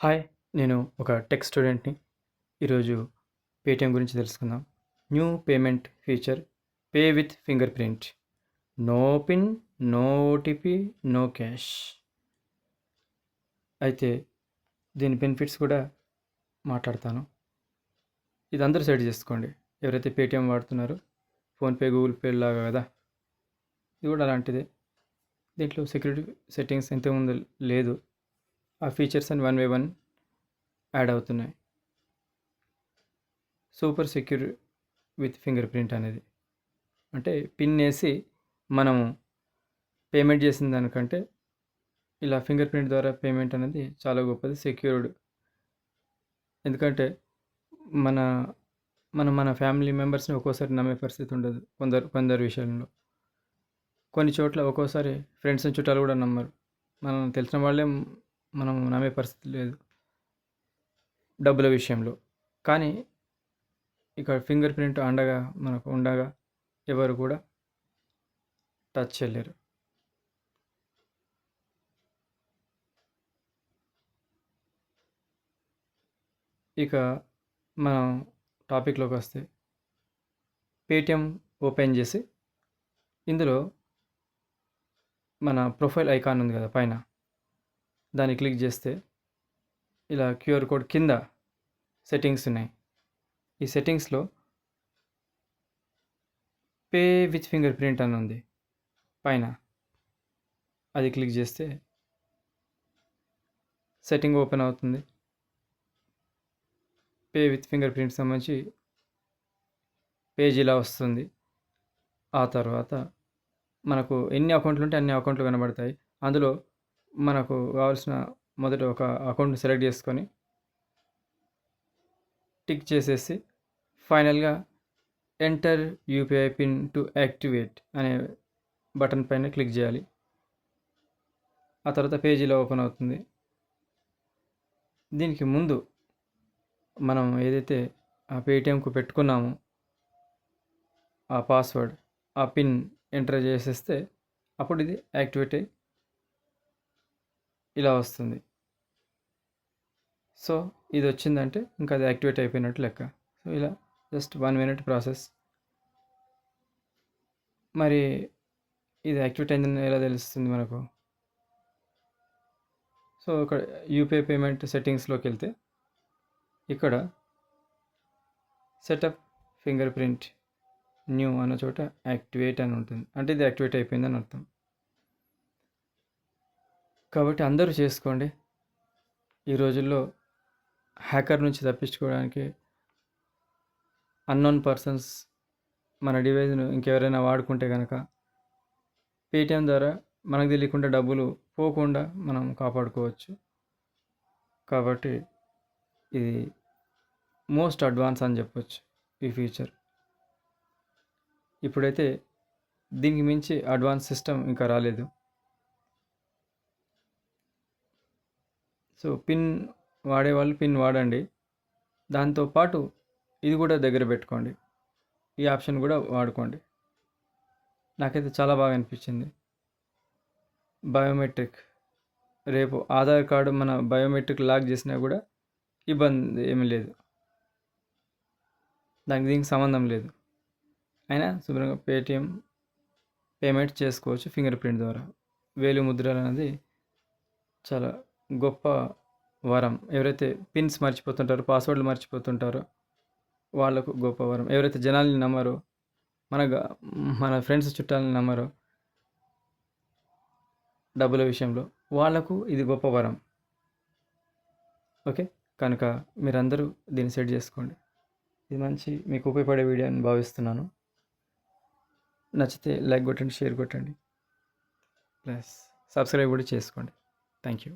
Hi! నేను ఒక tech స్టూడెంట్‌ని. ఈరోజు పేటీఎం గురించి తెలుసుకుందాం. New payment feature pay with fingerprint. No pin, no OTP, no cash. అయితే దీని బెనిఫిట్స్ కూడా మాట్లాడతాను. ఇది అందరూ సెట్ చేసుకోండి. ఎవరైతే పేటీఎం వాడుతున్నారో ఫోన్‌పే, గూగుల్ పే లాగా కదా! ఇది కూడా అలాంటిదే. దీంట్లో సెక్యూరిటీ సెట్టింగ్స్ ఇంతకుముందు లేదు. ఆ ఫీచర్స్ అన్ని వన్ బై వన్ యాడ్ అవుతున్నాయి. Super secure with finger print అనేది అంటే పిన్ వేసి మనము పేమెంట్ చేసిన దానికంటే ఇలా ఫింగర్ ప్రింట్ ద్వారా పేమెంట్ అనేది చాలా గొప్పది, సెక్యూర్డ్. ఎందుకంటే మన మన ఫ్యామిలీ మెంబర్స్ని ఒక్కోసారి నమ్మే పరిస్థితి ఉండదు. కొందరు విషయంలో కొన్ని చోట్ల ఒక్కోసారి ఫ్రెండ్స్ని చుట్టాలు కూడా నమ్మరు. మనం తెలిసిన వాళ్ళే మనం నమ్మే పరిస్థితి లేదు డబ్బుల విషయంలో. కానీ ఇక్కడ ఫింగర్ ప్రింట్ అండగా మనకు ఉండగా ఎవరు కూడా టచ్ చేయలేరు. ఇక మనం టాపిక్లోకి వస్తే పేటిఎం ఓపెన్ చేసి ఇందులో మన ప్రొఫైల్ ఐకాన్ ఉంది కదా పైన, దాన్ని క్లిక్ చేస్తే ఇలా క్యూఆర్ కోడ్ కింద సెట్టింగ్స్ ఉన్నాయి. ఈ సెట్టింగ్స్లో పే విత్ ఫింగర్ ప్రింట్ అని ఉంది పైన, అది క్లిక్ చేస్తే సెట్టింగ్ ఓపెన్ అవుతుంది. పే విత్ ఫింగర్ ప్రింట్ సంబంధించి పేజ్ ఇలా వస్తుంది. ఆ తర్వాత మనకు ఎన్ని అకౌంట్లు ఉంటే అన్ని అకౌంట్లు కనబడతాయి. అందులో మనకు కావాల్సిన మొదట ఒక అకౌంట్ సెలెక్ట్ చేసుకొని టిక్ చేసేసి ఫైనల్గా enter UPI pin to activate అనే బటన్ పైన క్లిక్ చేయాలి. ఆ తర్వాత పేజ్ ఇలా ఓపెన్ అవుతుంది. దీనికి ముందు మనం ఏదైతే ఆ పేటిఎంకు పెట్టుకున్నామో ఆ పాస్వర్డ్, ఆ పిన్ ఎంటర్ చేసేస్తే అప్పుడు ఇది యాక్టివేట్ అయ్యి ఇలా వస్తుంది. సో ఇది వచ్చిందంటే ఇంకా అది యాక్టివేట్ అయిపోయినట్టు లెక్క. సో ఇలా జస్ట్ 1 మినిట్ ప్రాసెస్. మరి ఇది యాక్టివేట్ అయిందని ఎలా తెలుస్తుంది మనకు? సో ఇక్కడ యూపీఐ పేమెంట్ సెట్టింగ్స్లోకి వెళ్తే ఇక్కడ సెటప్ ఫింగర్ ప్రింట్ న్యూ అన్న చోట యాక్టివేట్ అని ఉంటుంది. అంటే ఇది యాక్టివేట్ అయిపోయిందని అర్థం. కాబట్టి అందరూ చేసుకోండి. ఈ రోజుల్లో హ్యాకర్ నుంచి తప్పించుకోవడానికి అన్నోన్ పర్సన్స్ మన డివైస్ను ఇంకెవరైనా వాడుకుంటే కనుక పేటిఎం ద్వారా మనకు తెలియకుండా డబ్బులు పోకుండా మనం కాపాడుకోవచ్చు. కాబట్టి ఇది మోస్ట్ అడ్వాన్స్ అని చెప్పొచ్చు ఈ ఫీచర్. ఇప్పుడైతే దీనికి మించి అడ్వాన్స్ సిస్టమ్ ఇంకా రాలేదు. సో పిన్ వాడేవాళ్ళు పిన్ వాడండి. దాంతోపాటు ఇది కూడా దగ్గర పెట్టుకోండి. ఈ ఆప్షన్ కూడా వాడుకోండి. నాకైతే చాలా బాగా అనిపించింది. బయోమెట్రిక్, రేపు ఆధార్ కార్డు మన బయోమెట్రిక్ లాక్ చేసినా కూడా ఇబ్బంది ఏమీ లేదు. దీనికి సంబంధం లేదు. అయినా శుభ్రంగా పేటిఎం పేమెంట్ చేసుకోవచ్చు ఫింగర్ ప్రింట్ ద్వారా. వేలు ముద్రలు అనేది చాలా గొప్ప వరం. ఎవరైతే పిన్స్ మర్చిపోతుంటారో, పాస్వర్డ్లు మర్చిపోతుంటారో వాళ్ళకు గొప్ప వరం. ఎవరైతే జనాల్ని నమ్మరో, మన ఫ్రెండ్స్ చుట్టాలని నమ్మరో డబ్బుల విషయంలో, వాళ్ళకు ఇది గొప్ప వరం. ఓకే, కనుక మీరందరూ దీన్ని సెట్ చేసుకోండి. ఇది మంచి మీకు ఉపయోగపడే వీడియో అని భావిస్తున్నాను. నచ్చితే లైక్ కొట్టండి, షేర్ కొట్టండి, ప్లస్ సబ్స్క్రైబ్ కూడా చేసుకోండి. Thank you.